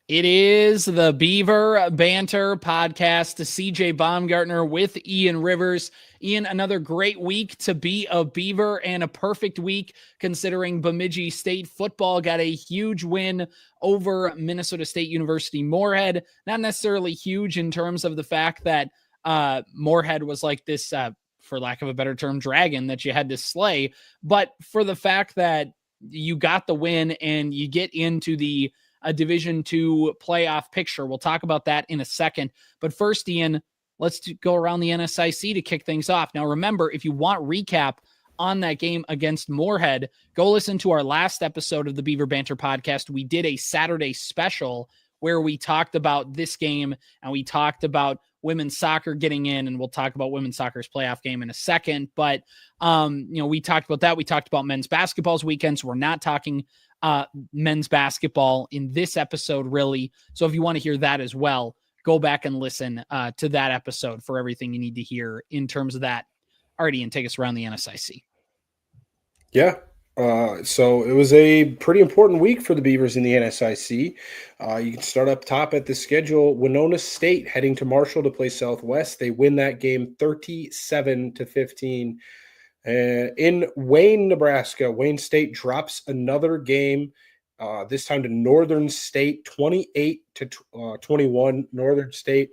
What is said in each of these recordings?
It is the Beaver Banter podcast, CJ Baumgartner with Ian Rivers. Ian, another great week to be a Beaver and a perfect week considering Bemidji State football got a huge win over Minnesota State University Moorhead. Not necessarily huge in terms of the fact that Moorhead was like this, for lack of a better term, dragon that you had to slay, but for the fact that you got the win and you get into a Division II playoff picture. We'll talk about that in a second. But first, Ian, let's go around the NSIC to kick things off. Now, remember, if you want recap on that game against Moorhead, go listen to our last episode of the Beaver Banter podcast. We did a Saturday special where we talked about this game and we talked about women's soccer getting in, and we'll talk about women's soccer's playoff game in a second. But, we talked about that. We talked about men's basketball's weekend, so we're not talking men's basketball in this episode, really. So if you want to hear that as well, go back and listen to that episode for everything you need to hear in terms of that. All right, Ian, take us around the NSIC. Yeah. So it was a pretty important week for the Beavers in the NSIC. You can start up top at the schedule. Winona State heading to Marshall to play Southwest. They win that game 37-15. In Wayne, Nebraska, Wayne State drops another game, this time to Northern State, 28-21. Northern State,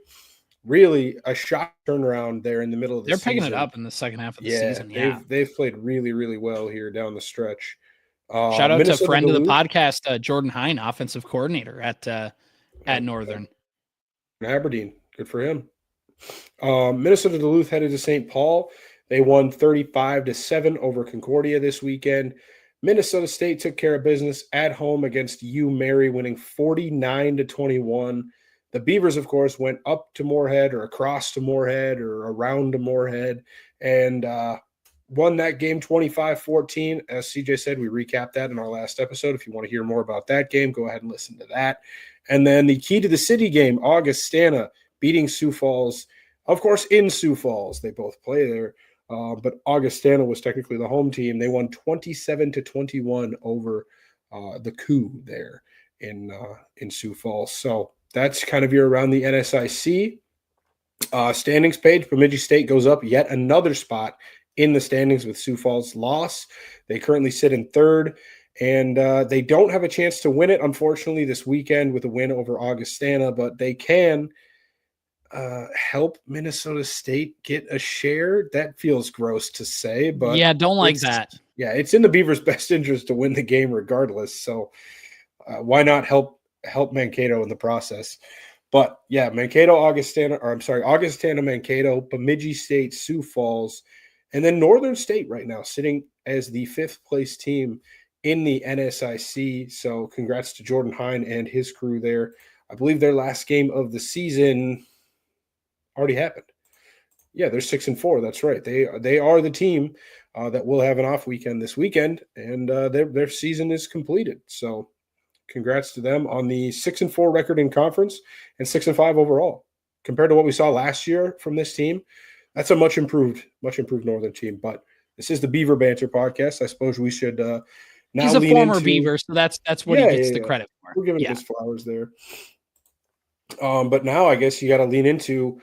really a shock turnaround there in the middle of the season. They're picking it up in the second half of the season. Yeah, they've played really, really well here down the stretch. Shout out to friend of the podcast, Jordan Hine, offensive coordinator at Northern. Aberdeen, good for him. Minnesota Duluth headed to St. Paul. They won 35-7 over Concordia this weekend. Minnesota State took care of business at home against U-Mary, winning 49-21. The Beavers, of course, went up to Moorhead or across to Moorhead or around to Moorhead and won that game 25-14. As CJ said, we recapped that in our last episode. If you want to hear more about that game, go ahead and listen to that. And then the Key to the City game, Augustana beating Sioux Falls. Of course, in Sioux Falls, they both play there. But Augustana was technically the home team. They won 27-21 over the Coup there in Sioux Falls. So that's kind of your around the NSIC. Standings page, Bemidji State goes up yet another spot in the standings with Sioux Falls' loss. They currently sit in third, and they don't have a chance to win it, unfortunately, this weekend with a win over Augustana, but they can help Minnesota State get a share. That feels gross to say, but yeah, don't like that. Yeah, it's in the Beavers' best interest to win the game regardless. So why not help Mankato in the process? But yeah, Augustana, Mankato, Bemidji State, Sioux Falls, and then Northern State right now sitting as the fifth place team in the NSIC. So congrats to Jordan Hine and his crew there. I believe their last game of the season already happened. Yeah, they're 6-4. That's right. They are the team that will have an off weekend this weekend, and their season is completed. So congrats to them on the 6-4 record in conference and 6-5 overall. Compared to what we saw last year from this team, that's a much improved Northern team. But this is the Beaver Banter podcast. I suppose we should now. He's a former Beaver, so that's what he gets the credit for. We're giving his flowers there. But now I guess you got to lean into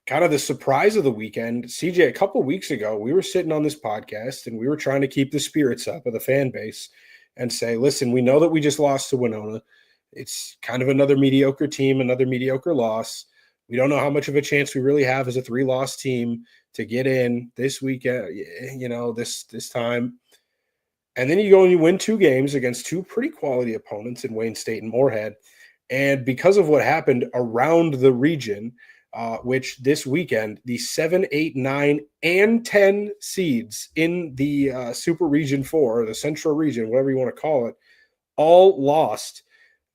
kind of the surprise of the weekend. CJ, a couple of weeks ago, we were sitting on this podcast and we were trying to keep the spirits up of the fan base and say, listen, we know that we just lost to Winona. It's kind of another mediocre team, another mediocre loss. We don't know how much of a chance we really have as a 3-loss team to get in this weekend, this time. And then you go and you win 2 games against 2 pretty quality opponents in Wayne State and Moorhead. And because of what happened around the region, which this weekend, the 7, 8, 9, and 10 seeds in the Super Region 4, or the Central Region, whatever you want to call it, all lost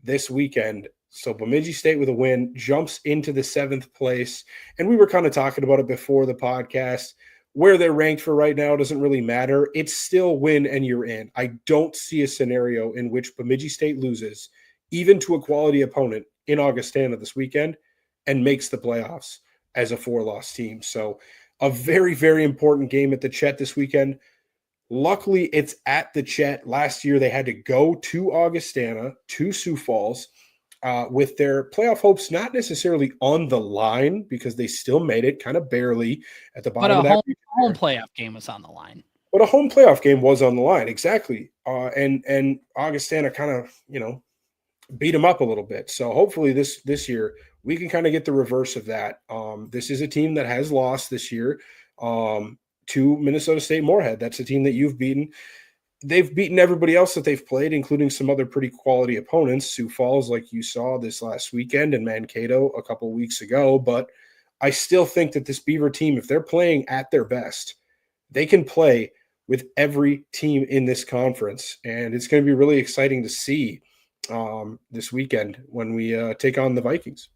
this weekend. So Bemidji State with a win jumps into the 7th place. And we were kind of talking about it before the podcast. Where they're ranked for right now doesn't really matter. It's still win and you're in. I don't see a scenario in which Bemidji State loses, even to a quality opponent in Augustana this weekend, and makes the playoffs as a 4-loss team. So a very, very important game at the Chet this weekend. Luckily, it's at the Chet. Last year, they had to go to Augustana, to Sioux Falls. with their playoff hopes not necessarily on the line because they still made it kind of barely at the bottom But of that. home playoff game was on the line. But a home playoff game was on the line, exactly. And Augustana kind of, beat them up a little bit. So hopefully this year we can kind of get the reverse of that. This is a team that has lost this year to Minnesota State Moorhead. That's a team that you've beaten. They've beaten everybody else that they've played, including some other pretty quality opponents. Sioux Falls, like you saw this last weekend, and Mankato a couple of weeks ago. But I still think that this Beaver team, if they're playing at their best, they can play with every team in this conference. And it's going to be really exciting to see this weekend when we take on the Vikings.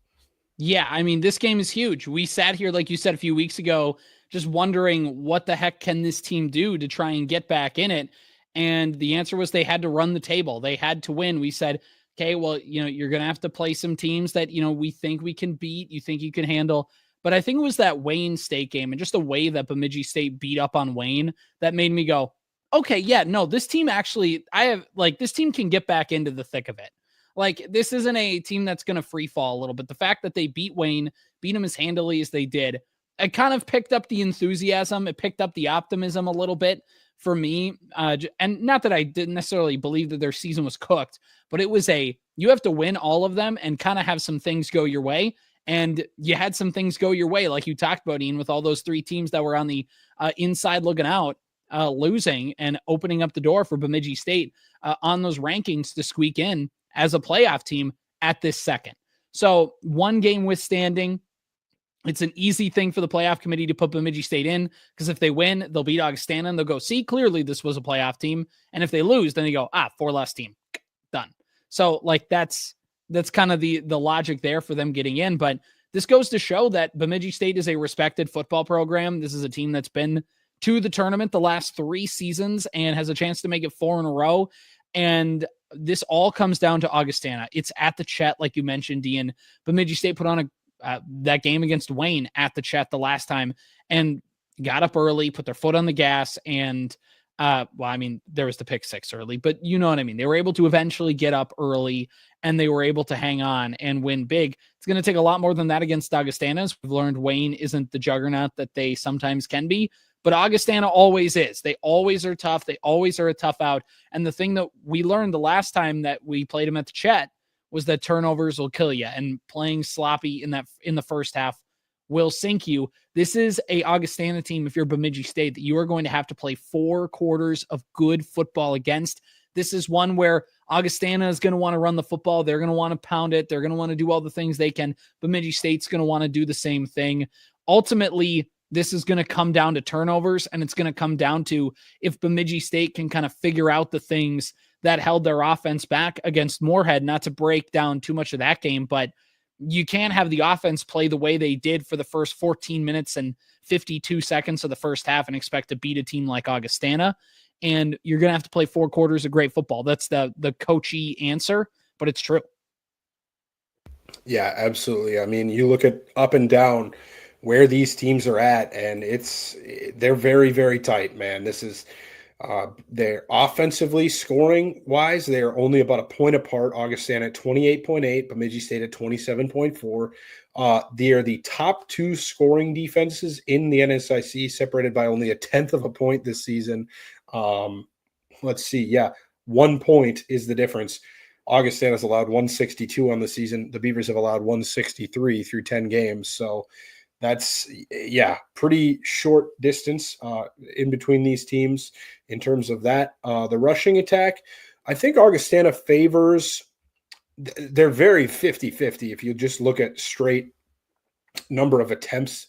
Yeah, I mean, this game is huge. We sat here, like you said, a few weeks ago, just wondering what the heck can this team do to try and get back in it. And the answer was they had to run the table. They had to win. We said, okay, well, you're going to have to play some teams that, we think we can beat, you think you can handle. But I think it was that Wayne State game and just the way that Bemidji State beat up on Wayne that made me go, okay, yeah, no, this team actually, this team can get back into the thick of it. Like, this isn't a team that's going to free fall a little bit. The fact that they beat Wayne, beat him as handily as they did, it kind of picked up the enthusiasm. It picked up the optimism a little bit for me. And not that I didn't necessarily believe that their season was cooked, but it was you have to win all of them and kind of have some things go your way. And you had some things go your way, like you talked about, Ian, with all those three teams that were on the inside looking out, losing and opening up the door for Bemidji State on those rankings to squeak in as a playoff team at this second. So one game withstanding, it's an easy thing for the playoff committee to put Bemidji State in, because if they win, they'll beat Augustana and they'll go, see, clearly this was a playoff team. And if they lose, then they go, 4 less team, done. So that's kind of the logic there for them getting in. But this goes to show that Bemidji State is a respected football program. This is a team that's been to the tournament the last 3 seasons and has a chance to make it 4 in a row. And this all comes down to Augustana. It's at the Chet, like you mentioned, Ian. Bemidji State put on that game against Wayne at the Chet the last time and got up early, put their foot on the gas, and there was the pick 6 early, but you know what I mean? They were able to eventually get up early and they were able to hang on and win big. It's going to take a lot more than that against Augustana. We've learned Wayne isn't the juggernaut that they sometimes can be, but Augustana always is. They always are tough. They always are a tough out. And the thing that we learned the last time that we played them at the Chet was that turnovers will kill you, and playing sloppy in the first half will sink you. This is a Augustana team, if you're Bemidji State, that you are going to have to play 4 quarters of good football against. This is one where Augustana is going to want to run the football. They're going to want to pound it. They're going to want to do all the things they can. Bemidji State's going to want to do the same thing. Ultimately, this is going to come down to turnovers, and it's going to come down to if Bemidji State can kind of figure out the things that held their offense back against Moorhead. Not to break down too much of that game, but you can't have the offense play the way they did for the first 14 minutes and 52 seconds of the first half and expect to beat a team like Augustana. And you're going to have to play 4 quarters of great football. That's the coachy answer, but it's true. Yeah, absolutely. I mean, you look at up and down where these teams are at, and they're very, very tight, man. This is they're offensively scoring wise, they are only about a point apart. Augustana at 28.8, Bemidji State at 27.4. They are the top 2 scoring defenses in the NSIC, separated by only a 1/10 of a point this season. Let's see. Yeah, 1 point is the difference. Augustana's allowed 162 on the season. The Beavers have allowed 163 through 10 games. So that's, pretty short distance in between these teams in terms of that. The rushing attack, I think Augustana favors, they're very 50-50 if you just look at straight number of attempts.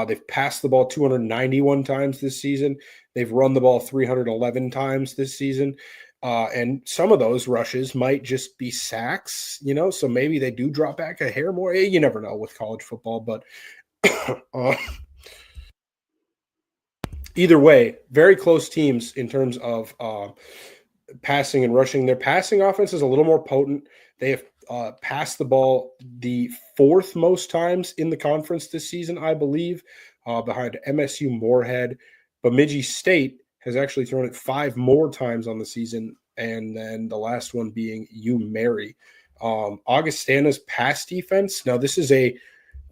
They've passed the ball 291 times this season. They've run the ball 311 times this season. And some of those rushes might just be sacks, so maybe they do drop back a hair more. You never know with college football, but either way, very close teams in terms of passing and rushing. Their passing offense is a little more potent. They have passed the ball the 4th most times in the conference this season, I believe, behind MSU Moorhead. Bemidji State has actually thrown it 5 more times on the season, and then the last one being U Mary. Augustana's pass defense. Now, this is a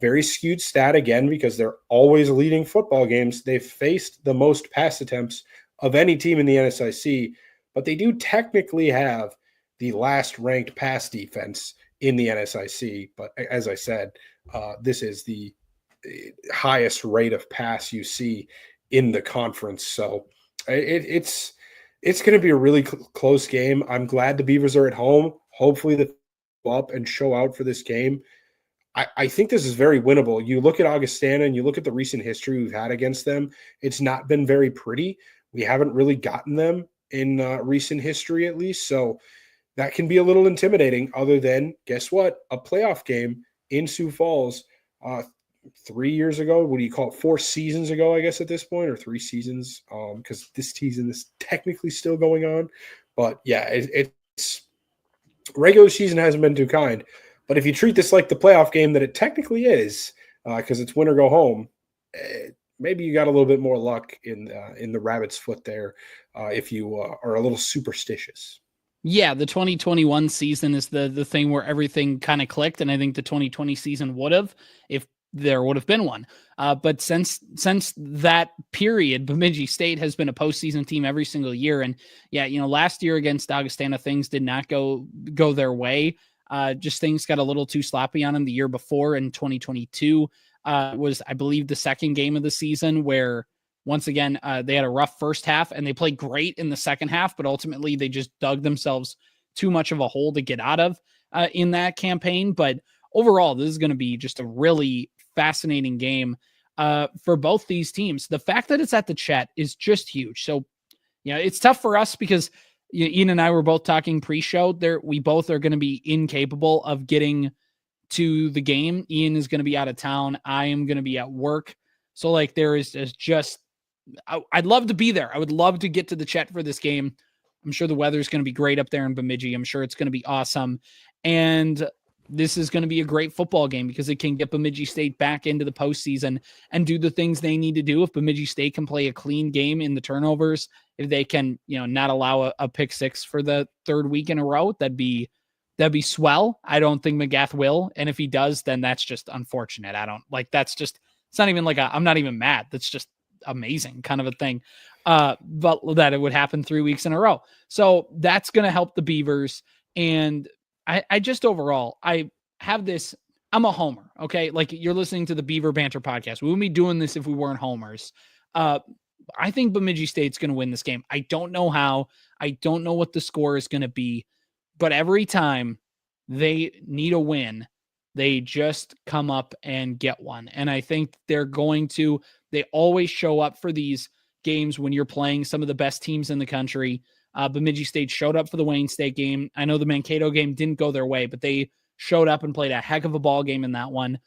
very skewed stat again because they're always leading football games. They've faced the most pass attempts of any team in the NSIC, but they do technically have the last ranked pass defense in the NSIC. But as I said, this is the highest rate of pass you see in the conference. So it's going to be a really close game. I'm glad the Beavers are at home. Hopefully they up and show out for this game. I think this is very winnable. You look at Augustana and you look at the recent history we've had against them. It's not been very pretty. We haven't really gotten them in recent history, at least. So that can be a little intimidating, other than, guess what? A playoff game in Sioux Falls 3 years ago. What do you call it? 4 seasons ago, I guess, at this point, or 3 seasons, because this season is technically still going on. But yeah, it's regular season hasn't been too kind. But if you treat this like the playoff game that it technically is, because it's win or go home, maybe you got a little bit more luck in the rabbit's foot there if you are a little superstitious. Yeah, the 2021 season is the thing where everything kind of clicked, and I think the 2020 season would have if there would have been one. But since that period, Bemidji State has been a postseason team every single year. And yeah, last year against Augustana, things did not go their way. Just things got a little too sloppy on them. The year before in 2022 was, I believe, the second game of the season where, once again, they had a rough first half and they played great in the second half, but ultimately they just dug themselves too much of a hole to get out of in that campaign. But overall, this is going to be just a really fascinating game for both these teams. The fact that it's at the Chet is just huge. So, it's tough for us because Ian and I were both talking pre-show there. We both are going to be incapable of getting to the game. Ian is going to be out of town. I am going to be at work. So like there is just, I'd love to be there. I would love to get to the Chet for this game. I'm sure the weather is going to be great up there in Bemidji. I'm sure it's going to be awesome. And this is going to be a great football game because it can get Bemidji State back into the postseason and do the things they need to do. If Bemidji State can play a clean game in the turnovers, if they can, not allow a pick six for the third week in a row, that'd be swell. I don't think McGath will. And if he does, then that's just unfortunate. It's not even like I'm not even mad. That's just amazing kind of a thing. But that it would happen 3 weeks in a row. So that's going to help the Beavers. And I just overall, I have this, I'm a homer. Okay. Like you're listening to the Beaver Banter podcast. We wouldn't be doing this if we weren't homers. I think Bemidji State's going to win this game. I don't know how. I don't know what the score is going to be. But every time they need a win, they just come up and get one. And I think they always show up for these games when you're playing some of the best teams in the country. Bemidji State showed up for the Wayne State game. I know the Mankato game didn't go their way, but they showed up and played a heck of a ball game in that one.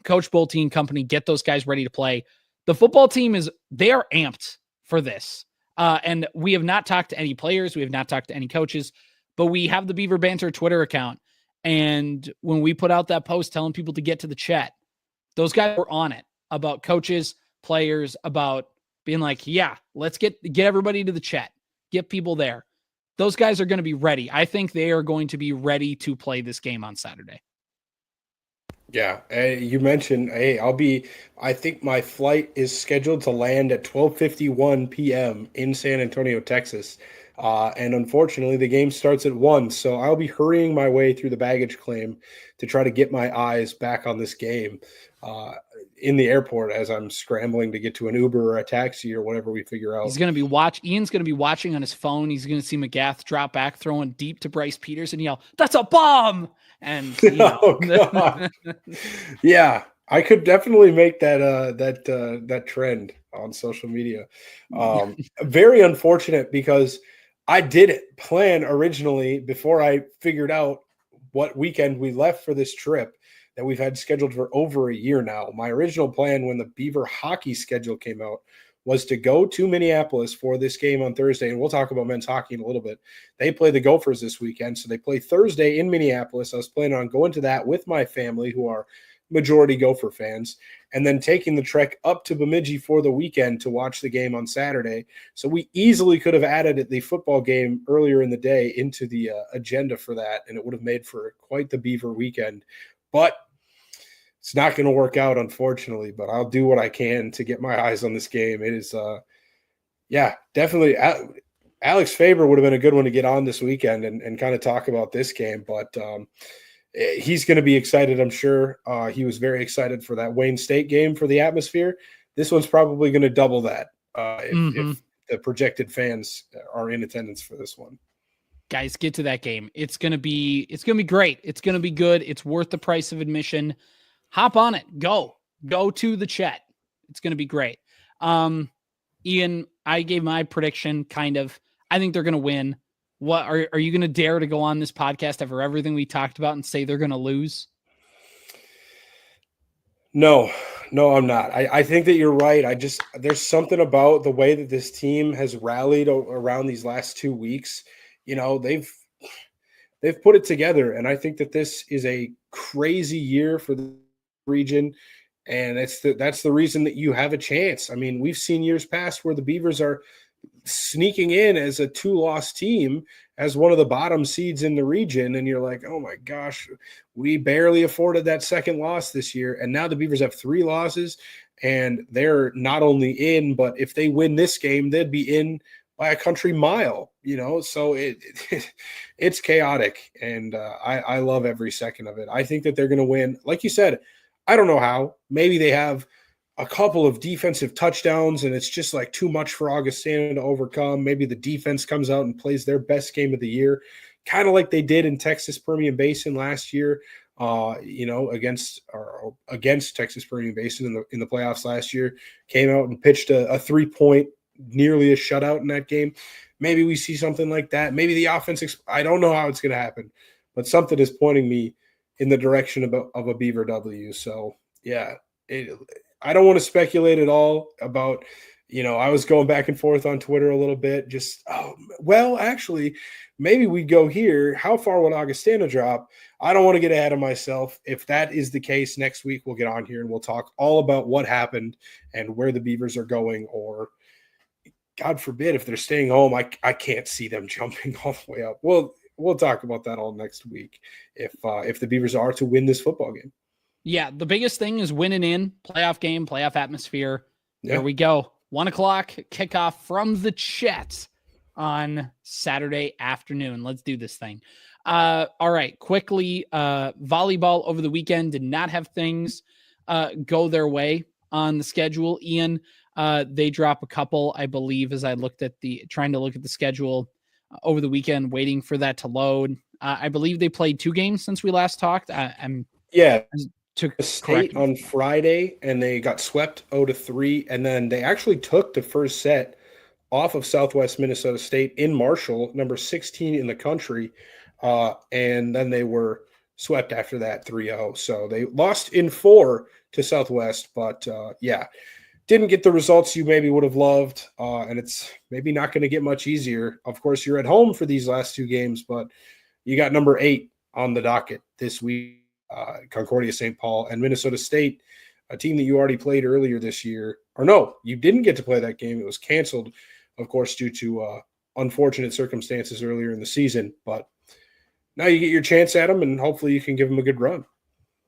Coach Bolte and company get those guys ready to play. The football team they are amped for this. And we have not talked to any players. We have not talked to any coaches, but we have the Beaver Banter Twitter account. And when we put out that post telling people to get to the Chet, those guys were on it about coaches, players, about being like, yeah, let's get everybody to the Chet, get people there. Those guys are going to be ready. I think they are going to be ready to play this game on Saturday. Yeah, you mentioned, I think my flight is scheduled to land at 12:51 p.m. in San Antonio, Texas. And unfortunately, the game starts at 1. So I'll be hurrying my way through the baggage claim to try to get my eyes back on this game in the airport as I'm scrambling to get to an Uber or a taxi or whatever we figure out. Ian's going to be watching on his phone. He's going to see McGath drop back, throwing deep to Bryce Peters and yell, "That's a bomb!" And oh, God. Yeah, I could definitely make that trend on social media. Very unfortunate because I did plan originally before I figured out what weekend we left for this trip that we've had scheduled for over a year now. My original plan when the Beaver hockey schedule came out was to go to Minneapolis for this game on Thursday, and we'll talk about men's hockey in a little bit. They play the Gophers this weekend, so they play Thursday in Minneapolis. I was planning on going to that with my family, who are majority Gopher fans, and then taking the trek up to Bemidji for the weekend to watch the game on Saturday. So we easily could have added the football game earlier in the day into the agenda for that, and it would have made for quite the Beaver weekend. But it's not going to work out, unfortunately, but I'll do what I can to get my eyes on this game. It is, definitely. Alex Faber would have been a good one to get on this weekend and kind of talk about this game, but he's going to be excited, I'm sure. He was very excited for that Wayne State game for the atmosphere. This one's probably going to double that if the projected fans are in attendance for this one. Guys, get to that game. It's going to be great. It's going to be good. It's worth the price of admission. Hop on it. Go to the Chet. It's going to be great. Ian, I gave my prediction kind of. I think they're going to win. What are you going to dare to go on this podcast after everything we talked about and say they're going to lose? No, I'm not. I think that you're right. There's something about the way that this team has rallied around these last 2 weeks. You know, they've put it together, and I think that this is a crazy year for the region, and that's the reason that you have a chance. I mean, we've seen years past where the Beavers are sneaking in as a 2-loss team as one of the bottom seeds in the region, and you're like, oh my gosh, we barely afforded that second loss this year, and now the Beavers have 3 losses, and they're not only in, but if they win this game, they'd be in by a country mile, so it's chaotic, and I love every second of it. I think that they're going to win. Like you said, I don't know how. Maybe they have a couple of defensive touchdowns, and it's just like too much for Augustana to overcome. Maybe the defense comes out and plays their best game of the year, kind of like they did in Texas Permian Basin last year, against Texas Permian Basin in the playoffs last year. Came out and pitched a 3-point, nearly a shutout in that game. Maybe we see something like that. Maybe the offense, I don't know how it's going to happen, but something is pointing me in the direction of a Beaver W. So, yeah, I don't want to speculate at all about, I was going back and forth on Twitter a little bit. Actually, maybe we go here. How far would Augustana drop? I don't want to get ahead of myself. If that is the case, next week we'll get on here and we'll talk all about what happened and where the Beavers are going, or God forbid, if they're staying home, I can't see them jumping all the way up. We'll talk about that all next week if the Beavers are to win this football game. Yeah, the biggest thing is winning in playoff game, playoff atmosphere. Yeah. There we go. 1:00 kickoff from the Chet on Saturday afternoon. Let's do this thing. All right, quickly, volleyball over the weekend did not have things go their way on the schedule. Ian, they drop a couple, I believe, as I trying to look at the schedule over the weekend, waiting for that to load. I believe they played 2 games since we last talked. Took a state on Friday, and they got swept 0-3, and then they actually took the first set off of Southwest Minnesota State in Marshall, number 16 in the country, and then they were swept after that 3-0. So they lost in 4 to Southwest, but didn't get the results you maybe would have loved, and it's maybe not going to get much easier. Of course, you're at home for these last 2 games, but you got number 8 on the docket this week. Concordia St. Paul and Minnesota State, a team that you already played earlier this year. Or no, you didn't get to play that game. It was canceled, of course, due to unfortunate circumstances earlier in the season. But now you get your chance at them, and hopefully you can give them a good run.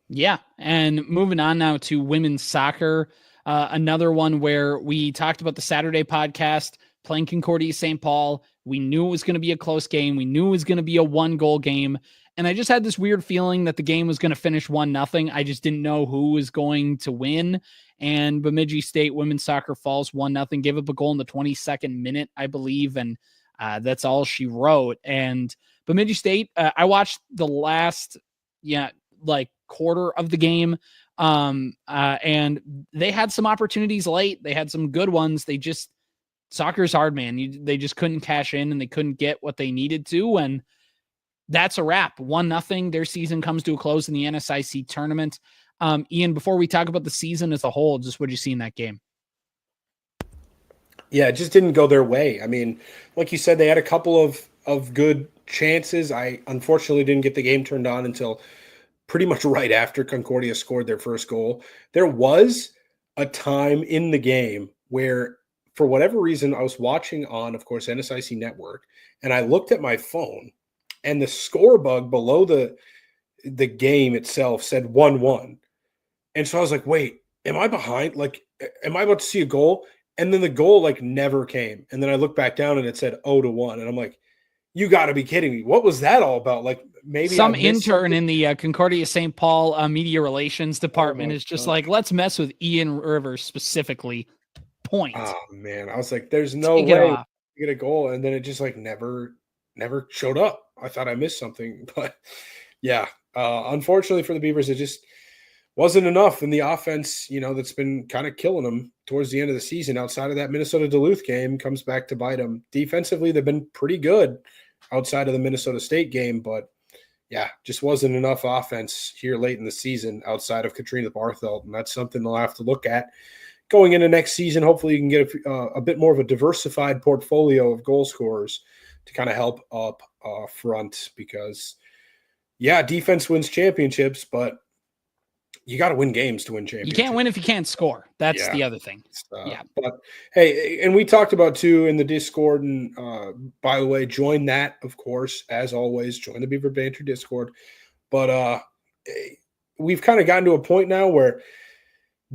Yeah, and moving on now to women's soccer, another one where we talked about the Saturday podcast, playing Concordia St. Paul. We knew it was going to be a close game. We knew it was going to be a 1-goal game. And I just had this weird feeling that the game was going to finish 1-0. I just didn't know who was going to win. And Bemidji State women's soccer falls 1-0, gave up a goal in the 22nd minute, I believe. And that's all she wrote. And Bemidji State, I watched the last, quarter of the game. And they had some opportunities late. They had some good ones. Soccer's hard, man. They just couldn't cash in, and they couldn't get what they needed to. And that's a wrap. 1-0. Their season comes to a close in the NSIC tournament. Ian, before we talk about the season as a whole, just what did you see in that game? Yeah, it just didn't go their way. I mean, like you said, they had a couple of good chances. I unfortunately didn't get the game turned on until pretty much right after Concordia scored their first goal. There was a time in the game where, for whatever reason, I was watching on, of course, NSIC Network, and I looked at my phone, and the score bug below the game itself said 1-1. And so I was like, wait, am I behind? Like, am I about to see a goal? And then the goal like never came. And then I looked back down and it said 0-1. And I'm like, you got to be kidding me. What was that all about? Like, maybe some I missed intern something? in the Concordia St. Paul media relations department is just God. like, let's mess with Ian Rivers specifically. Point. Oh man, I was like, there's no Take it way off. we get a goal. And then it just like never showed up. I thought I missed something. But yeah, unfortunately for the Beavers, it just wasn't enough in the offense, that's been kind of killing them towards the end of the season. Outside of that Minnesota Duluth game, comes back to bite them. Defensively, they've been pretty good outside of the Minnesota State game, but yeah, just wasn't enough offense here late in the season outside of Katrina Barthelt, and that's something they'll have to look at going into next season. Hopefully you can get a bit more of a diversified portfolio of goal scorers to kind of help up front because, yeah, defense wins championships, but you got to win games to win championships. You can't win if you can't score. That's the other thing. Yeah. But hey, and we talked about too in the Discord, and by the way, join that, of course, as always, join the Beaver Banter Discord. But we've kind of gotten to a point now where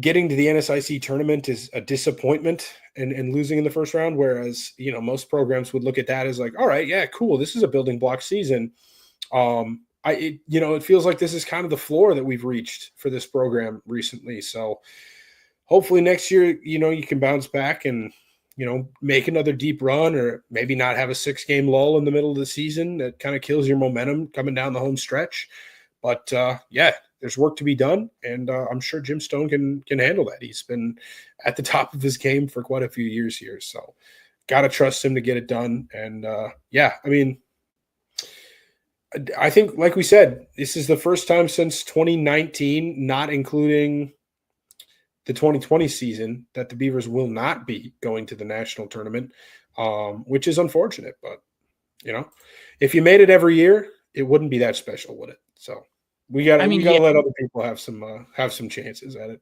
getting to the NSIC tournament is a disappointment and losing in the first round, whereas, most programs would look at that as like, all right, yeah, cool. This is a building block season. It feels like this is kind of the floor that we've reached for this program recently. So hopefully next year, you can bounce back and, make another deep run, or maybe not have a 6-game lull in the middle of the season that kind of kills your momentum coming down the home stretch. But there's work to be done, and I'm sure Jim Stone can handle that. He's been at the top of his game for quite a few years here, so got to trust him to get it done. And I think, like we said, this is the first time since 2019, not including the 2020 season, that the Beavers will not be going to the national tournament, which is unfortunate. But, if you made it every year, it wouldn't be that special, would it? So we got to let other people have some chances at it.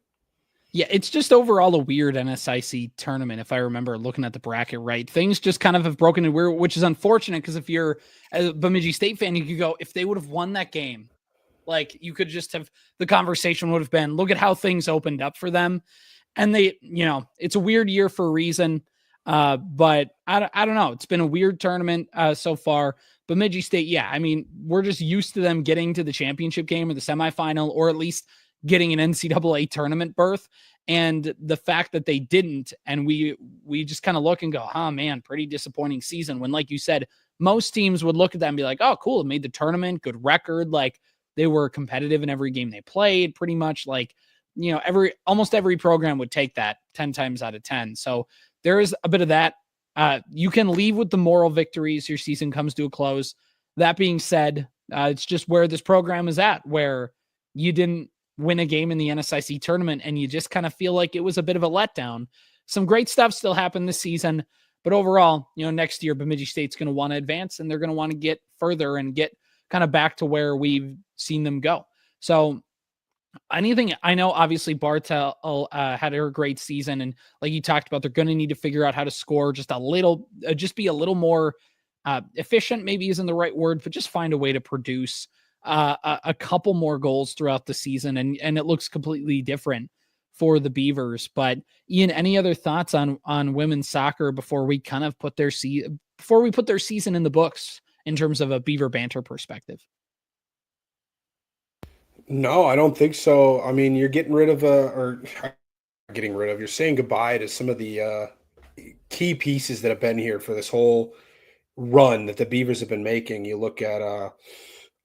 Yeah, it's just overall a weird NSIC tournament. If I remember looking at the bracket right, things just kind of have broken in weird, which is unfortunate because if you're a Bemidji State fan, you could go, if they would have won that game, like you could just have, the conversation would have been, look at how things opened up for them. And they, it's a weird year for a reason. But I don't know. It's been a weird tournament so far. Bemidji State, yeah, I mean, we're just used to them getting to the championship game or the semifinal, or at least getting an NCAA tournament berth. And the fact that they didn't, and we just kind of look and go, oh man, pretty disappointing season. When, like you said, most teams would look at that and be like, oh, cool, it made the tournament, good record. Like they were competitive in every game they played, pretty much. Like, almost every program would take that 10 times out of 10. So there is a bit of that. You can leave with the moral victories. Your season comes to a close. That being said, it's just where this program is at, where you didn't win a game in the NSIC tournament and you just kind of feel like it was a bit of a letdown. Some great stuff still happened this season, but overall, next year Bemidji State's going to want to advance and they're going to want to get further and get kind of back to where we've seen them go. So anything, I know obviously Bartel had her great season, and like you talked about, they're going to need to figure out how to score just a little, just be a little more efficient, maybe isn't the right word, but just find a way to produce a couple more goals throughout the season, and it looks completely different for the Beavers. But Ian, any other thoughts on women's soccer before we kind of put their season in the books in terms of a Beaver Banter perspective? No, I don't think so. I mean, you're you're saying goodbye to some of the key pieces that have been here for this whole run that the Beavers have been making. You look at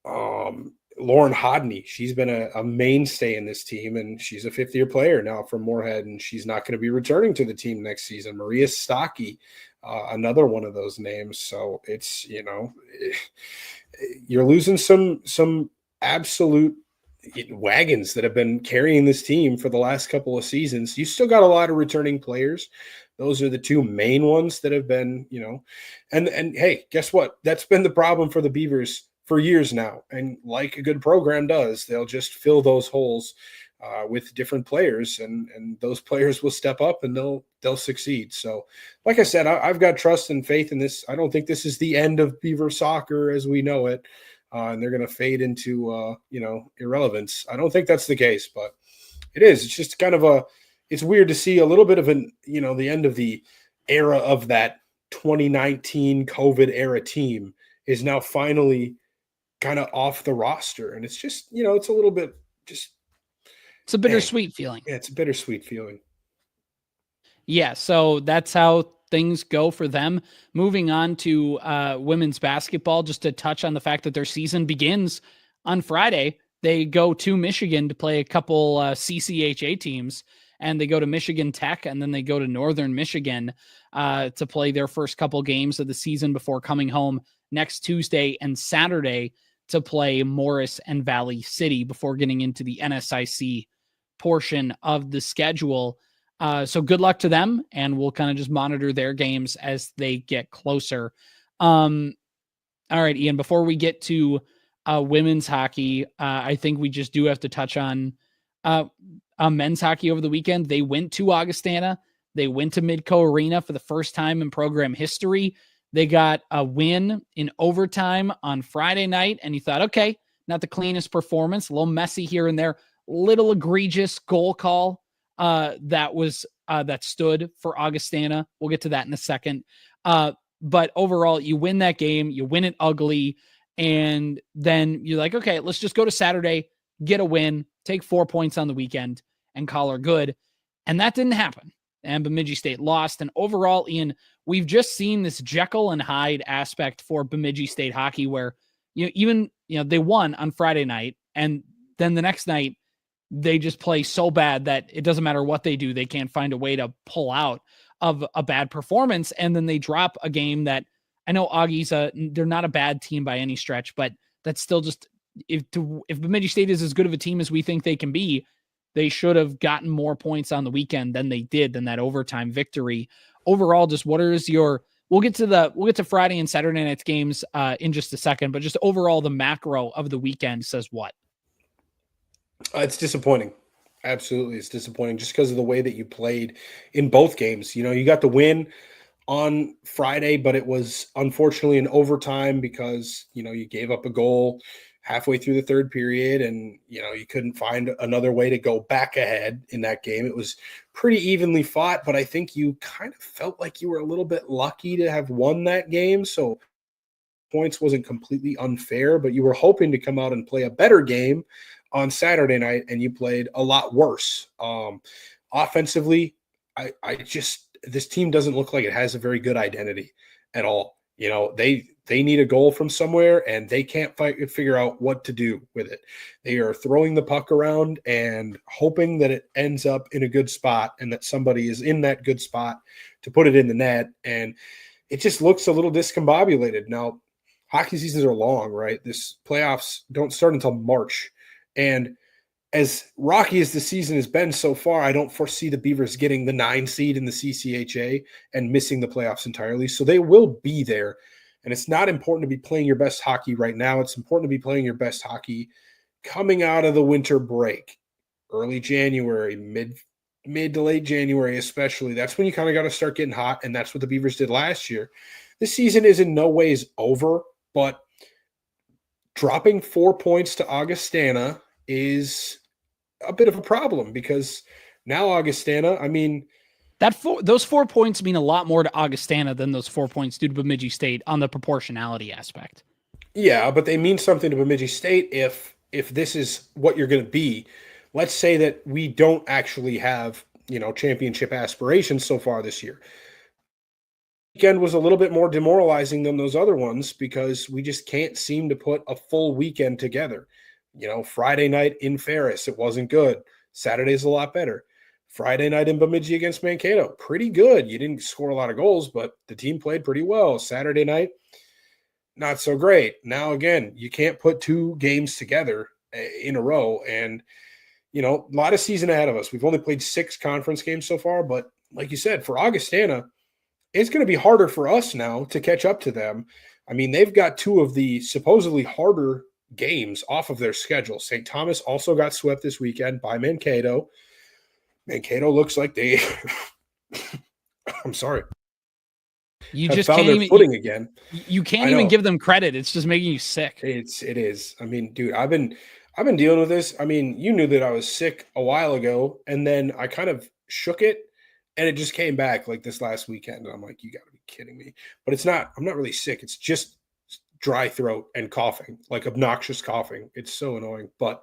Lauren Hodney. She's been a mainstay in this team, and she's a fifth-year player now from Moorhead, and she's not going to be returning to the team next season. Maria Stocky, another one of those names. So it's, you're losing some absolute wagons that have been carrying this team for the last couple of seasons. You still got a lot of returning players. Those are the two main ones that have been, and hey, guess what? That's been the problem for the Beavers for years now. And like a good program does, they'll just fill those holes with different players, and those players will step up and they'll succeed. So, like I said, I've got trust and faith in this. I don't think this is the end of Beaver soccer as we know it, and they're going to fade into irrelevance. I don't think that's the case, but it is. It's just kind of it's weird to see a little bit of the end of the era of that 2019 COVID era team is now finally kind of off the roster, and it's just it's a little bit just. It's a bittersweet feeling. Yeah, it's a bittersweet feeling. Yeah, so that's how things go for them. Moving on to women's basketball, just to touch on the fact that their season begins on Friday. They go to Michigan to play a couple CCHA teams, and they go to Michigan Tech, and then they go to Northern Michigan to play their first couple games of the season before coming home next Tuesday and Saturday to play Morris and Valley City before getting into the NSIC portion of the schedule. So good luck to them, and we'll kind of just monitor their games as they get closer. All right, Ian, before we get to women's hockey, I think we just do have to touch on men's hockey over the weekend. They went to Augustana. They went to Midco Arena for the first time in program history. They got a win in overtime on Friday night, and you thought, okay, not the cleanest performance, a little messy here and there, little egregious goal call that stood for Augustana. We'll get to that in a second. But overall, you win that game, you win it ugly, and then you're like, okay, let's just go to Saturday, get a win, take 4 points on the weekend, and call her good. And that didn't happen. And Bemidji State lost. And overall, Ian, we've just seen this Jekyll and Hyde aspect for Bemidji State hockey where they won on Friday night, and then the next night they just play so bad that it doesn't matter what they do. They can't find a way to pull out of a bad performance. And then they drop a game that I know Augie's they're not a bad team by any stretch, but that's still just, if Bemidji State is as good of a team as we think they can be, they should have gotten more points on the weekend than they did than that overtime victory. Overall, just what is your, we'll get to Friday and Saturday night's games in just a second, but just overall the macro of the weekend says what? It's disappointing. Absolutely. It's disappointing just because of the way that you played in both games. You got the win on Friday, but it was unfortunately in overtime because, you gave up a goal halfway through the third period and, you couldn't find another way to go back ahead in that game. It was pretty evenly fought, but I think you kind of felt like you were a little bit lucky to have won that game. So points wasn't completely unfair, but you were hoping to come out and play a better game on Saturday night, and you played a lot worse. Offensively, this team doesn't look like it has a very good identity at all. They need a goal from somewhere, and they can't figure out what to do with it. They are throwing the puck around and hoping that it ends up in a good spot and that somebody is in that good spot to put it in the net, and it just looks a little discombobulated. Now, hockey seasons are long, right? This playoffs don't start until March. And as rocky as the season has been so far, I don't foresee the Beavers getting the 9 seed in the CCHA and missing the playoffs entirely. So they will be there. And it's not important to be playing your best hockey right now. It's important to be playing your best hockey coming out of the winter break, early January, mid to late January especially. That's when you kind of got to start getting hot, and that's what the Beavers did last year. This season is in no ways over, but dropping 4 points to Augustana is a bit of a problem because now Augustana, those 4 points mean a lot more to Augustana than those 4 points do to Bemidji State on the proportionality aspect. Yeah, but they mean something to Bemidji State if this is what you're going to be. Let's say that we don't actually have, championship aspirations so far this year. Weekend was a little bit more demoralizing than those other ones because we just can't seem to put a full weekend together. Friday night in Ferris, it wasn't good. Saturday's a lot better. Friday night in Bemidji against Mankato, pretty good. You didn't score a lot of goals, but the team played pretty well. Saturday night, not so great. Now, again, you can't put 2 games together in a row. And, a lot of season ahead of us. We've only played 6 conference games so far, but like you said, for Augustana, it's going to be harder for us now to catch up to them. I mean, they've got two of the supposedly harder games off of their schedule. St. Thomas also got swept this weekend by Mankato. Mankato looks like they I'm sorry. You have just found can't their even footing again. You can't even give them credit. It's just making you sick. It is. I mean, dude, I've been dealing with this. I mean, you knew that I was sick a while ago, and then I kind of shook it, and it just came back like this last weekend. And I'm like, you got to be kidding me. But it's not. I'm not really sick. It's just dry throat and coughing, like obnoxious coughing. It's so annoying. But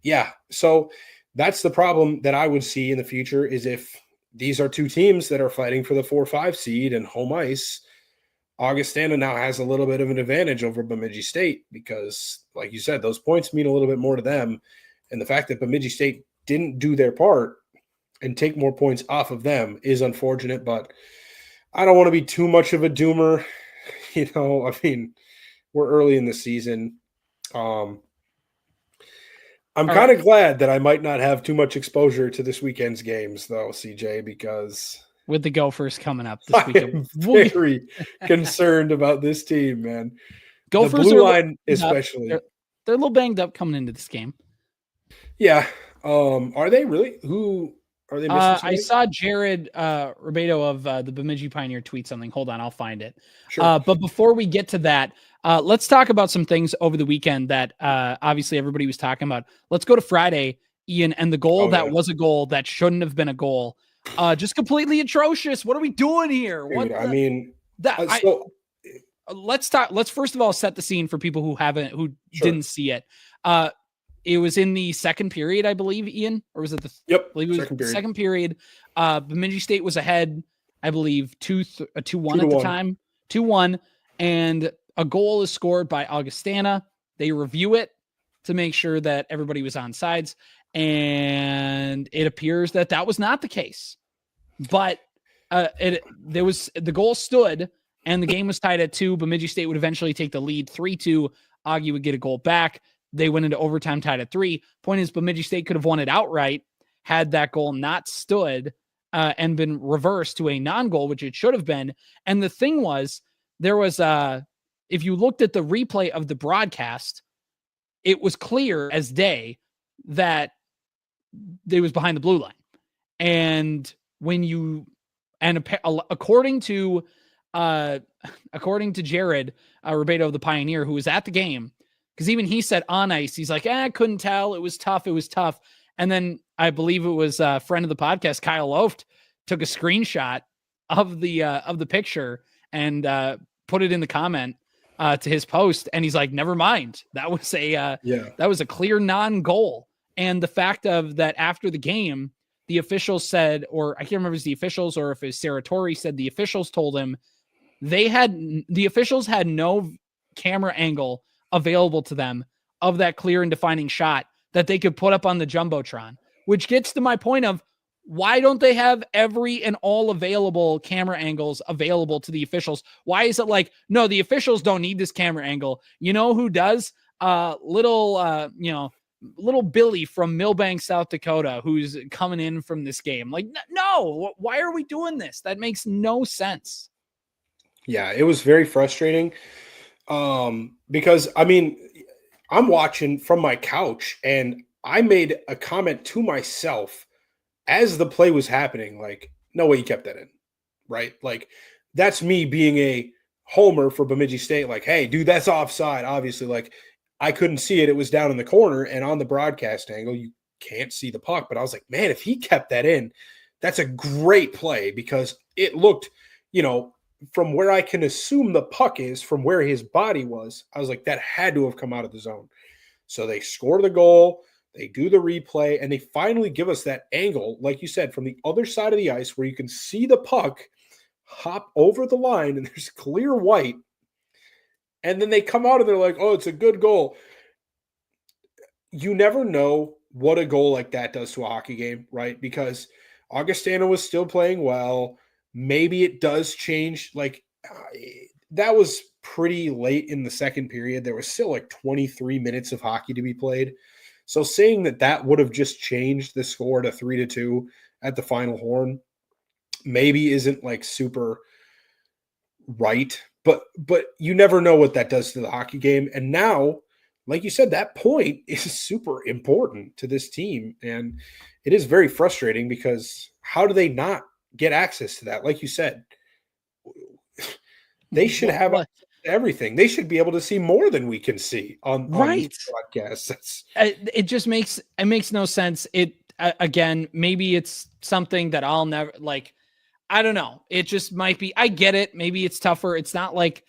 yeah, so that's the problem that I would see in the future is if these are two teams that are fighting for the 4-5 seed and home ice. Augustana now has a little bit of an advantage over Bemidji State because, like you said, those points mean a little bit more to them. And the fact that Bemidji State didn't do their part and take more points off of them is unfortunate, but I don't want to be too much of a doomer. You know, I mean, we're early in the season. I'm kind of glad that I might not have too much exposure to this weekend's games, though, CJ, because with the Gophers coming up this weekend, I'm very concerned about this team, man. Gophers the blue line, especially. They're a little banged up coming into this game. Yeah. Are they really? Who are they missing? I saw Jared Ribedo of the Bemidji Pioneer tweet something. Hold on, I'll find it. Sure. But before we get to that, let's talk about some things over the weekend that obviously everybody was talking about. Let's go to Friday, Ian, and the goal was a goal that shouldn't have been a goal. Just completely atrocious. What are we doing here? Dude, Let's talk. Let's first of all set the scene for people who didn't see it. It was in the second period, I believe, Ian, or was it the? Yep. I believe it was second period. Bemidji State was ahead, I believe, 2-1 at the time, 2-1, and a goal is scored by Augustana. They review it to make sure that everybody was on sides, and it appears that was not the case. But the goal stood, and the game was tied at 2. Bemidji State would eventually take the lead 3-2. Augie would get a goal back. They went into overtime tied at 3. Point is, Bemidji State could have won it outright had that goal not stood and been reversed to a non-goal, which it should have been. And the thing was, there was if you looked at the replay of the broadcast, it was clear as day that they was behind the blue line. And according to Jared Ribedo of the Pioneer, who was at the game, because even he said on ice, he's like, I couldn't tell. It was tough. And then I believe it was a friend of the podcast, Kyle Loft, took a screenshot of the picture and put it in the comment to his post. And he's like, never mind. That was a clear non-goal. And the fact of that after the game, the officials said, or I can't remember if it was the officials or if it was Saratori said the officials told him the officials had no camera angle available to them of that clear and defining shot that they could put up on the Jumbotron, which gets to my point of why don't they have every and all available camera angles available to the officials? Why is it like, no, the officials don't need this camera angle. You know who does? Little Billy from Millbank, South Dakota, who's coming in from this game. Like, no, why are we doing this? That makes no sense. Yeah, it was very frustrating. Because I mean, I'm watching from my couch and I made a comment to myself as the play was happening, like, no way you kept that in, right? Like, that's me being a homer for Bemidji State. Like, hey, dude, that's offside. Obviously, like, I couldn't see it. It was down in the corner, and on the broadcast angle, you can't see the puck. But I was like, man, if he kept that in, that's a great play because it looked, from where I can assume the puck is, from where his body was, I was like, that had to have come out of the zone. So they score the goal, they do the replay, and they finally give us that angle, like you said, from the other side of the ice where you can see the puck hop over the line and there's clear white. And then they come out and they're like, oh, it's a good goal. You never know what a goal like that does to a hockey game, right? Because Augustana was still playing well. Maybe it does change. Like, that was pretty late in the second period. There was still like 23 minutes of hockey to be played. So saying that would have just changed the score to 3-2 at the final horn maybe isn't like super right. But you never know what that does to the hockey game. And now, like you said, that point is super important to this team. And it is very frustrating because how do they not get access to that? Like you said, they should have everything. They should be able to see more than we can see on these podcasts. It just makes no sense. It again, maybe it's something that I'll never like. I don't know. It just might be. I get it. Maybe it's tougher. It's not like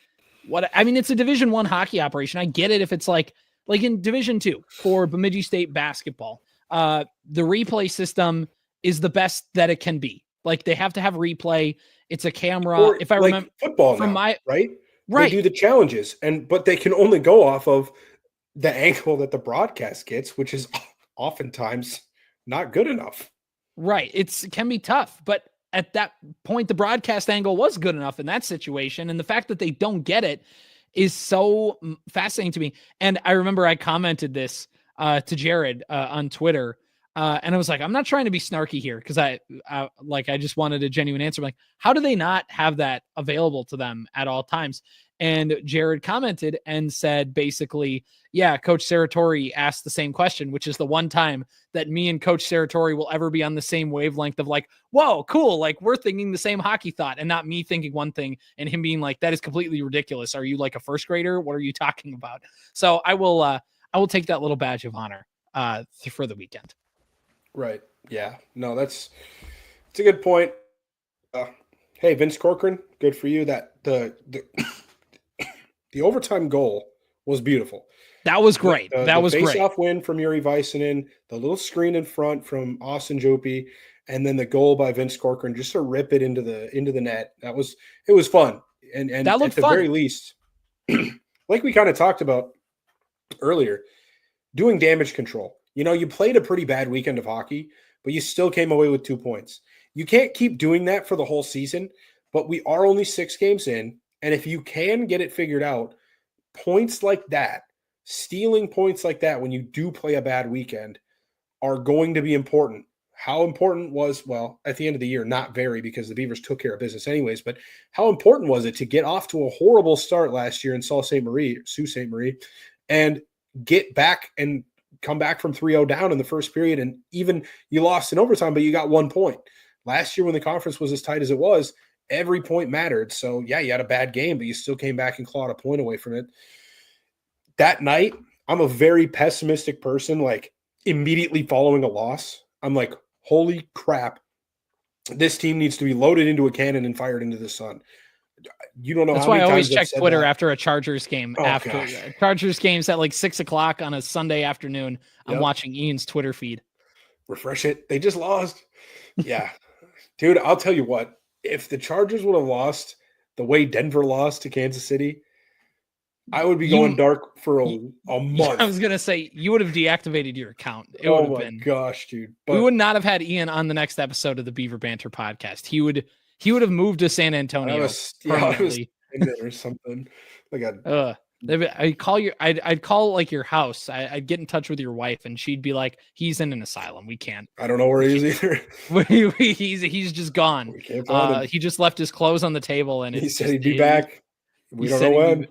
it's a Division I hockey operation. I get it if it's like in Division II for Bemidji State basketball. The replay system is the best that it can be. Like they have to have replay. It's a camera. Or if I remember football from now, right? They do the challenges, but they can only go off of the angle that the broadcast gets, which is oftentimes not good enough. Right. It can be tough, but at that point, the broadcast angle was good enough in that situation. And the fact that they don't get it is so fascinating to me. And I remember I commented this to Jared on Twitter. And I was like, I'm not trying to be snarky here because I just wanted a genuine answer. I'm like, how do they not have that available to them at all times? And Jared commented and said, basically, yeah, Coach Saratori asked the same question, which is the one time that me and Coach Saratori will ever be on the same wavelength of like, whoa, cool. Like we're thinking the same hockey thought and not me thinking one thing and him being like, that is completely ridiculous. Are you like a first grader? What are you talking about? So I will take that little badge of honor for the weekend. Right. Yeah. No, it's a good point. Hey, Vince Corcoran, good for you. That the overtime goal was beautiful. That was great. That was great. Face-off win from Yuri Väisänen, the little screen in front from Austin Jopi, and then the goal by Vince Corcoran just to rip it into the net. It was fun. And that looked at the fun. very least, like we kind of talked about earlier, doing damage control. You played a pretty bad weekend of hockey, but you still came away with 2 points. You can't keep doing that for the whole season, but we are only 6 games in. And if you can get it figured out, points like that, stealing points like that when you do play a bad weekend are going to be important. How important was, well, at the end of the year, not very because the Beavers took care of business anyways, but how important was it to get off to a horrible start last year in Sault Ste. Marie, and get back and come back from 3-0 down in the first period, and even you lost in overtime, but you got 1 point. Last year when the conference was as tight as it was, every point mattered. So, yeah, you had a bad game, but you still came back and clawed a point away from it. That night, I'm a very pessimistic person, like immediately following a loss. I'm like, holy crap, this team needs to be loaded into a cannon and fired into the sun. You don't know. That's how many why I always times check Twitter that. After a Chargers game. Chargers games at like 6:00 on a Sunday afternoon. I'm watching Ian's Twitter feed. Refresh it. They just lost. Yeah. Dude, I'll tell you what. If the Chargers would have lost the way Denver lost to Kansas City, I would be going dark for a month. I was going to say, you would have deactivated your account. It oh would my have been, gosh, dude. We would not have had Ian on the next episode of the Beaver Banter podcast. He would have moved to San Antonio permanently. Or something. I'd call like your house. I'd get in touch with your wife and she'd be like, he's in an asylum. We can't. I don't know where he is either. He's just gone. We can't find him. He just left his clothes on the table and he said he'd be back. We don't know when.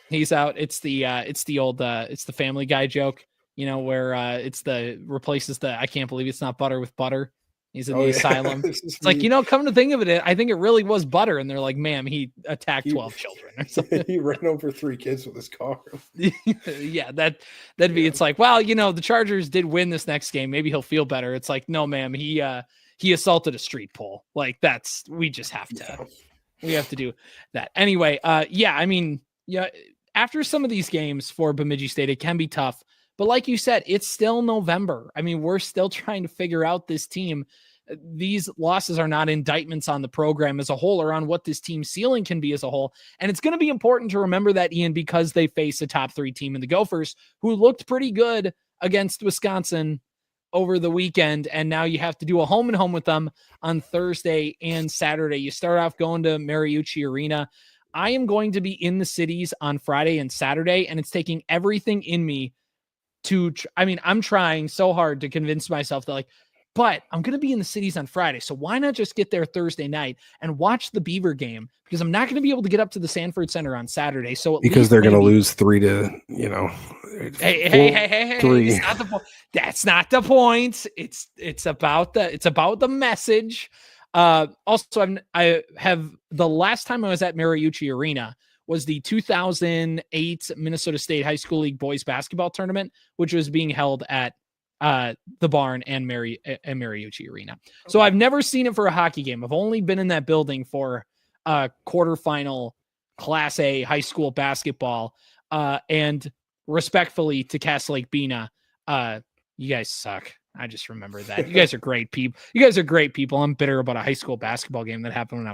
He's out. It's the old Family Guy joke, where replaces the I can't believe it's not butter with butter. He's in the asylum. It's like, come to think of it, I think it really was butter. And they're like, ma'am, he attacked 12 children or something. He ran over 3 kids with his car. Yeah, that'd be, it's like, well, the Chargers did win this next game. Maybe he'll feel better. It's like, no, ma'am, he assaulted a street pole. Like we have to do that. Anyway, after some of these games for Bemidji State, it can be tough. But like you said, it's still November. I mean, we're still trying to figure out this team. These losses are not indictments on the program as a whole or on what this team's ceiling can be as a whole. And it's going to be important to remember that, Ian, because they face a top 3 team in the Gophers who looked pretty good against Wisconsin over the weekend. And now you have to do a home and home with them on Thursday and Saturday. You start off going to Mariucci Arena. I am going to be in the cities on Friday and Saturday, and it's taking everything in me I'm trying so hard to convince myself that but I'm going to be in the cities on Friday. So why not just get there Thursday night and watch the Beaver game? Because I'm not going to be able to get up to the Sanford Center on Saturday. So because they're going to lose 3 to, Hey, 3. it's not the point. That's not the point. It's about the message. Also, I have the last time I was at Mariucci Arena was the 2008 Minnesota State High School League boys basketball tournament, which was being held at the barn and Mariucci Arena. So I've never seen it for a hockey game. I've only been in that building for a quarterfinal Class A high school basketball. And respectfully to Cass Lake Bina, you guys suck. I just remember that. You guys are great people. I'm bitter about a high school basketball game that happened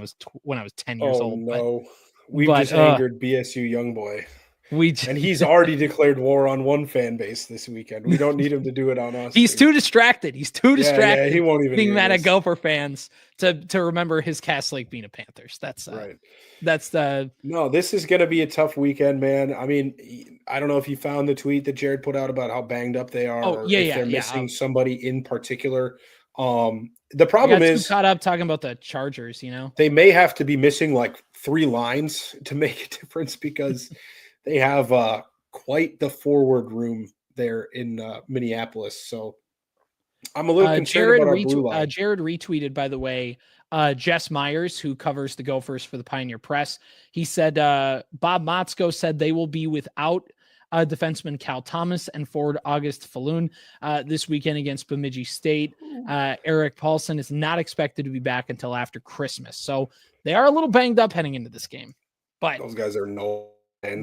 when I was 10 years old. No. We've just angered BSU young boy. And he's already declared war on one fan base this weekend. We don't need him to do it on us. He's too distracted. Yeah, he won't even being mad at Gopher fans to remember his Cass Lake Bina Panthers. That's right. No, this is going to be a tough weekend, man. I mean, I don't know if you found the tweet that Jared put out about how banged up they are. If they're missing somebody in particular. The problem is caught up talking about the Chargers, they may have to be missing like 3 lines to make a difference because they have quite the forward room there in Minneapolis. So I'm a little concerned about our blue line. Jared retweeted, by the way, Jess Myers, who covers the Gophers for the Pioneer Press. He said Bob Motzko said they will be without defenseman Cal Thomas and forward August Falloon this weekend against Bemidji State. Eric Paulson is not expected to be back until after Christmas. So they are a little banged up heading into this game. But those guys are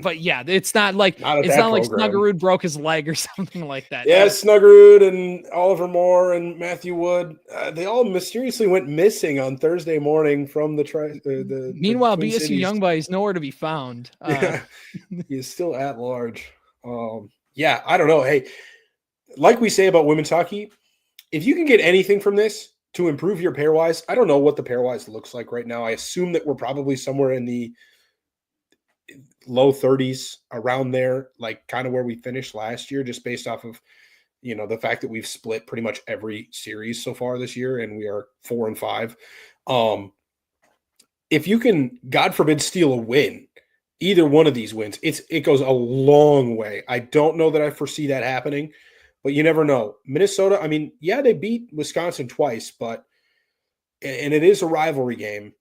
But yeah, it's not like Snuggerud broke his leg or something like that. Yeah, Snuggerud and Oliver Moore and Matthew Wood, they all mysteriously went missing on Thursday morning from the Meanwhile, BSU Youngboy is nowhere to be found. He is still at large. I don't know. Hey, like we say about women's hockey, if you can get anything from this to improve your pairwise, I don't know what the pairwise looks like right now. I assume that we're probably somewhere in the low 30s, around there, like kind of where we finished last year, just based off of the fact that we've split pretty much every series so far this year and we are 4-5. If you can, God forbid, steal a win, either one of these wins, it goes a long way. I don't know that I foresee that happening, but you never know. Minnesota, I mean, yeah, they beat Wisconsin twice, and it is a rivalry game.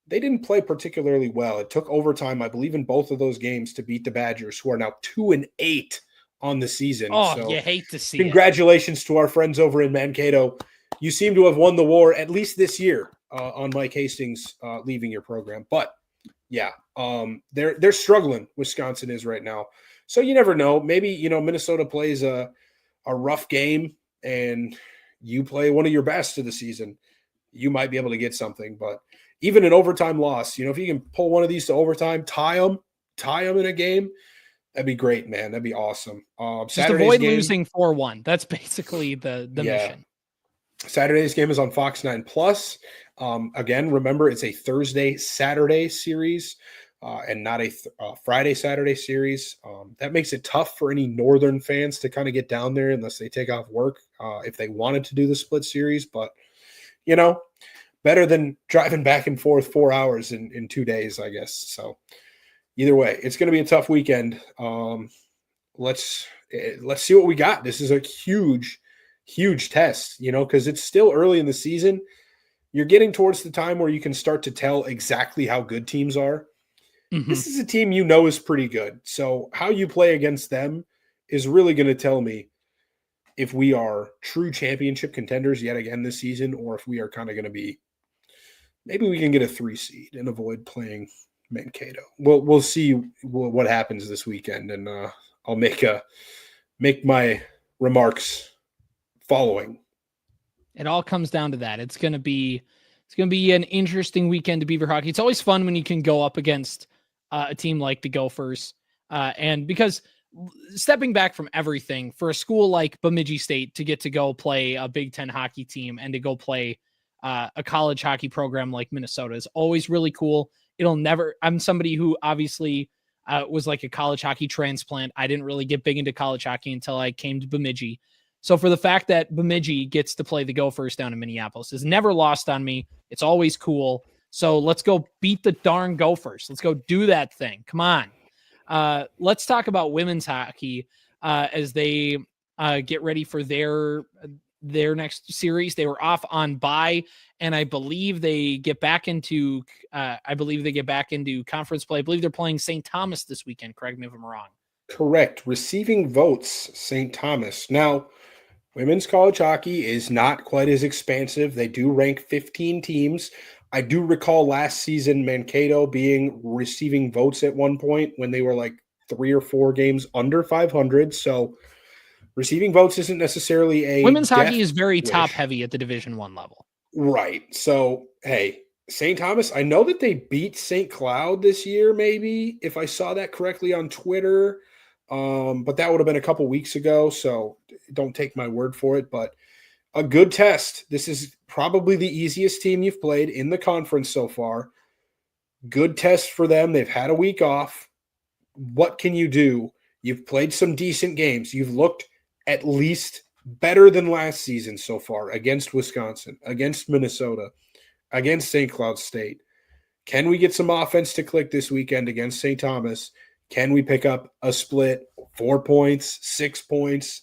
They didn't play particularly well. It took overtime, I believe, in both of those games to beat the Badgers, who are now 2-8 on the season. So you hate to see congratulations to our friends over in Mankato. You seem to have won the war, at least this year, on Mike Hastings leaving your program. But, yeah, they're struggling, Wisconsin is right now. So you never know. Maybe, Minnesota plays a rough game and you play one of your best of the season. You might be able to get something, but even an overtime loss, if you can pull one of these to overtime, tie them in a game, that'd be great, man. That'd be awesome. Just avoid losing 4-1. That's basically the mission. Saturday's game is on Fox 9 Plus. Again, remember it's a Thursday-Saturday series and not a Friday-Saturday series. That makes it tough for any Northern fans to kind of get down there unless they take off work if they wanted to do the split series. But, better than driving back and forth 4 hours in 2 days, I guess. So either way, it's going to be a tough weekend. Let's see what we got. This is a huge, huge test, because it's still early in the season. You're getting towards the time where you can start to tell exactly how good teams are. Mm-hmm. This is a team is pretty good. So how you play against them is really going to tell me if we are true championship contenders yet again this season, or if we are kind of going to be, maybe we can get a 3 seed and avoid playing Mankato. We'll see what happens this weekend, and I'll make my remarks following. It all comes down to that. It's going to be an interesting weekend to Beaver hockey. It's always fun when you can go up against a team like the Gophers, and because stepping back from everything, for a school like Bemidji State to get to go play a Big Ten hockey team and to go play a college hockey program like Minnesota is always really cool. I'm somebody who obviously was like a college hockey transplant. I didn't really get big into college hockey until I came to Bemidji. So for the fact that Bemidji gets to play the Gophers down in Minneapolis is never lost on me. It's always cool. So let's go beat the darn Gophers. Let's go do that thing. Come on. Let's talk about women's hockey as they get ready for their next series. They were off on bye, and I believe they get back into conference play. I believe they're playing St. Thomas this weekend. Correct me if I'm wrong. Correct. Receiving votes, St. Thomas. Now, women's college hockey is not quite as expansive. They do rank 15 teams. I do recall last season Mankato receiving votes at one point when they were like 3 or 4 games under 500. So receiving votes isn't necessarily a women's hockey is very top heavy at the Division I level. Right. So, hey, St. Thomas, I know that they beat St. Cloud this year, maybe, if I saw that correctly on Twitter. But that would have been a couple weeks ago, so don't take my word for it. But a good test. This is probably the easiest team you've played in the conference so far. Good test for them. They've had a week off. What can you do? You've played some decent games. You've looked at least better than last season so far against Wisconsin, against Minnesota, against St. Cloud State. Can we get some offense to click this weekend against St. Thomas? Can we pick up a split, 4 points, 6 points,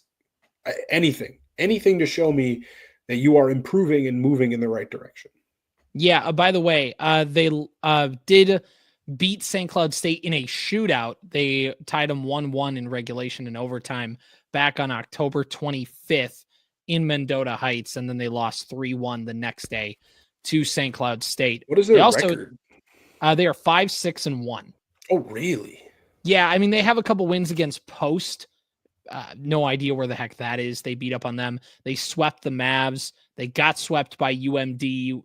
anything to show me that you are improving and moving in the right direction? Yeah. By the way, they did beat St. Cloud State in a shootout. They tied them 1-1 in regulation and overtime back on October 25th in Mendota Heights, and then they lost 3-1 the next day to St. Cloud State. What is their record? They are 5-6-1. Oh, really? Yeah, I mean, they have a couple wins against Post. No idea where the heck that is. They beat up on them. They swept the Mavs. They got swept by UMD.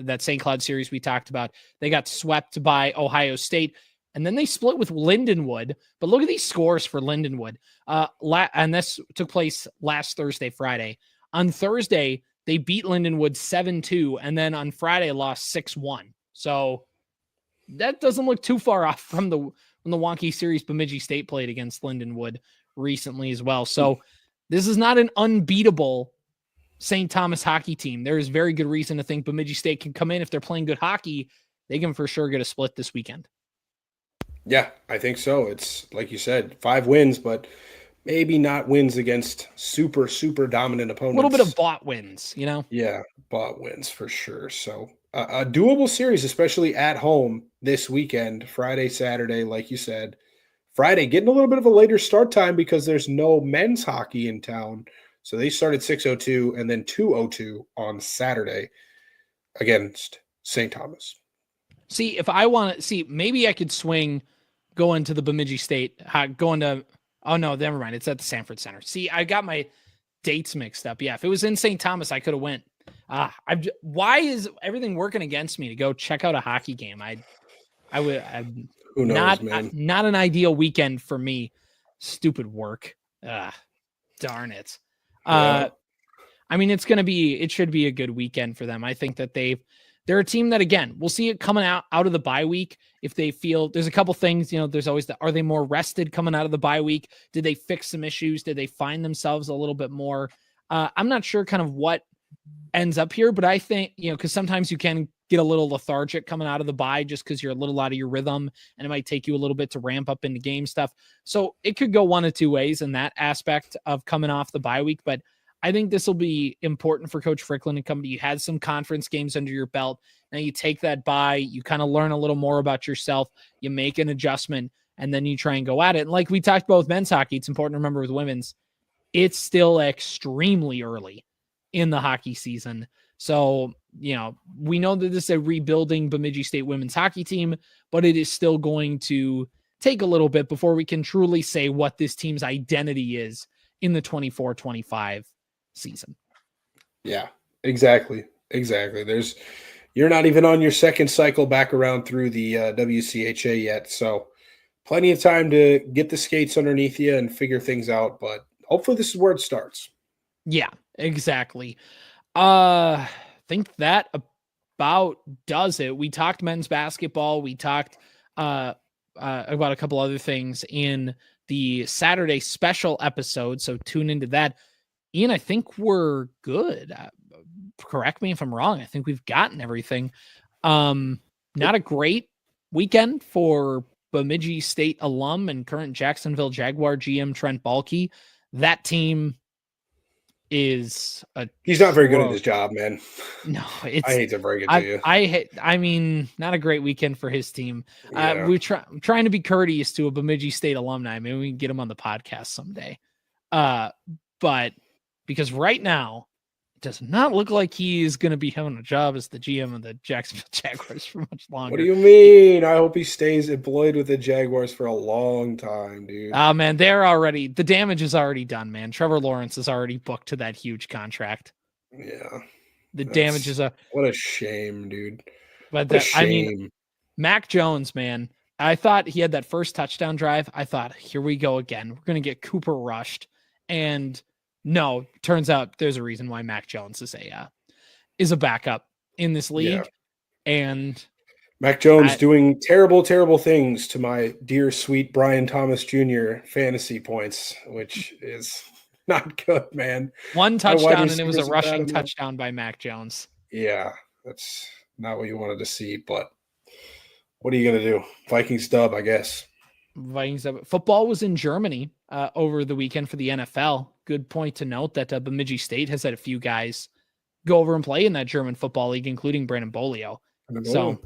That St. Cloud series we talked about. They got swept by Ohio State. And then they split with Lindenwood. But look at these scores for Lindenwood. And this took place last Thursday, Friday. On Thursday, they beat Lindenwood 7-2. And then on Friday, lost 6-1. So that doesn't look too far off from the wonky series Bemidji State played against Lindenwood recently as well. So this is not an unbeatable St. Thomas hockey team. There is very good reason to think Bemidji State can come in. If they're playing good hockey, they can for sure get a split this weekend. Yeah, I think so. It's like you said, 5 wins, but maybe not wins against super, super dominant opponents. A little bit of bought wins, you know? Yeah, bought wins for sure. So a doable series, especially at home this weekend, Friday, Saturday, like you said. Friday, getting a little bit of a later start time because there's no men's hockey in town. So they started 6:02 and then 2:02 on Saturday against St. Thomas. See, if I want to see, maybe I could swing going to the Bemidji State, oh no, never mind. It's at the Sanford Center. See, I got my dates mixed up. Yeah, if it was in St. Thomas, I could have went. Why is everything working against me to go check out a hockey game? Who knows, man? Not an ideal weekend for me. Stupid work. Darn it. Yeah. I mean, it should be a good weekend for them. I think that they're a team that, again, we'll see it coming out of the bye week. If they feel there's a couple things, there's always are they more rested coming out of the bye week? Did they fix some issues? Did they find themselves a little bit more? I'm not sure kind of what ends up here, but I think, because sometimes you can get a little lethargic coming out of the bye just because you're a little out of your rhythm and it might take you a little bit to ramp up into game stuff. So it could go one of two ways in that aspect of coming off the bye week. But I think this will be important for Coach Fricklin and company. You had some conference games under your belt. Now you take that bye, you kind of learn a little more about yourself, you make an adjustment, and then you try and go at it. And like we talked about with men's hockey, it's important to remember with women's, it's still extremely early in the hockey season. So, we know that this is a rebuilding Bemidji State women's hockey team, but it is still going to take a little bit before we can truly say what this team's identity is in the 24-25 season. Yeah, exactly. You're not even on your second cycle back around through the WCHA yet. So plenty of time to get the skates underneath you and figure things out. But hopefully this is where it starts. Yeah, exactly. I think that about does it. We talked men's basketball. We talked about a couple other things in the Saturday special episode. So tune into that. Ian, I think we're good. Correct me if I'm wrong. I think we've gotten everything. Not a great weekend for Bemidji State alum and current Jacksonville Jaguar GM Trent Baalke. That team is he's not very good at his job, man. No, I hate to break it to you. I mean, not a great weekend for his team. Yeah. We're trying to be courteous to a Bemidji State alumni. Maybe we can get him on the podcast someday. But because right now it does not look like he is going to be having a job as the GM of the Jacksonville Jaguars for much longer. What do you mean? I hope he stays employed with the Jaguars for a long time, dude. Oh, man, the damage is already done, man. Trevor Lawrence is already booked to that huge contract. Yeah. The damage is what a shame, dude. But I mean, Mac Jones, man, I thought he had that first touchdown drive. I thought, here we go again. We're going to get Cooper rushed. And no, turns out there's a reason why Mac Jones is a backup in this league. Yeah. And Mac Jones doing terrible, terrible things to my dear, sweet Brian Thomas Jr. fantasy points, which is not good, man. One touchdown, and it was a rushing touchdown by Mac Jones. Yeah, that's not what you wanted to see, but what are you going to do? Vikings dub, I guess. Vikings dub. Football was in Germany over the weekend for the NFL. Good point to note that Bemidji State has had a few guys go over and play in that German football league, including Brandon Bolio. So,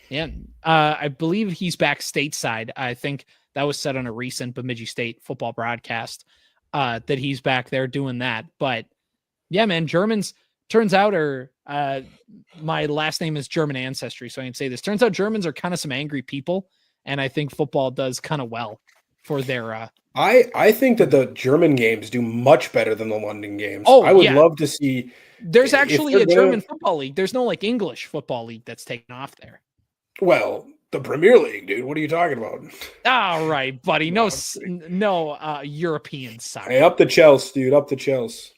yeah, I believe he's back stateside. I think that was said on a recent Bemidji State football broadcast that he's back there doing that. But yeah, man, Germans turns out my last name is German ancestry, so I can say this. Turns out Germans are kind of some angry people, and I think football does kind of well for their. I think that the German games do much better than the London games. Oh, I would love to see. There's actually a German football league. There's no like English football league that's taken off there. Well, the Premier League, dude. What are you talking about? All right, buddy. No European soccer. Hey, up the Chelsea, dude. Up the Chelsea.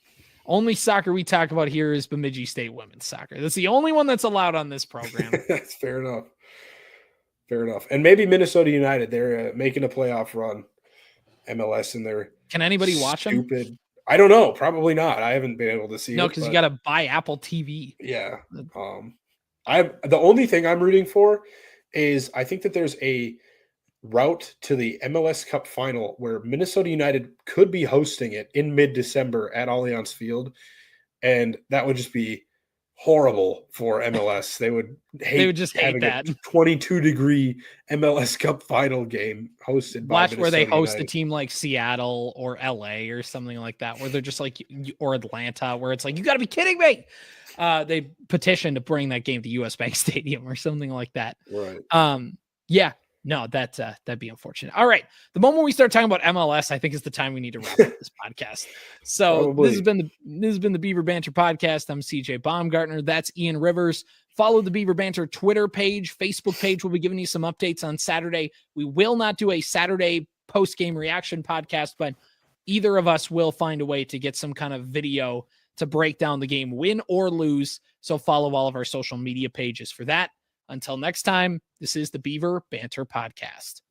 Only soccer we talk about here is Bemidji State women's soccer. That's the only one that's allowed on this program. That's fair enough. Fair enough. And maybe Minnesota United. They're making a playoff run. MLS and they're Can anybody watch them? I don't know. Probably not. I haven't been able to see. No, because you got to buy Apple TV. Yeah. The only thing I'm rooting for is I think that there's a route to the MLS Cup final where Minnesota United could be hosting it in mid-December at Allianz Field, and that would just be horrible for MLS. They would just hate that 22-degree MLS Cup final game hosted by Minnesota where they host United. A team like Seattle or LA or something like that, where they're just like, or Atlanta, where it's like, you got to be kidding me. They petitioned to bring that game to US Bank Stadium or something like that. Right. Yeah. No, that'd be unfortunate. All right. The moment we start talking about MLS, I think is the time we need to wrap up this podcast. So this has been the Beaver Banter podcast. I'm CJ Baumgartner. That's Ian Rivers. Follow the Beaver Banter Twitter page, Facebook page. We'll be giving you some updates on Saturday. We will not do a Saturday post-game reaction podcast, but either of us will find a way to get some kind of video to break down the game, win or lose. So follow all of our social media pages for that. Until next time, this is the Beaver Banter Podcast.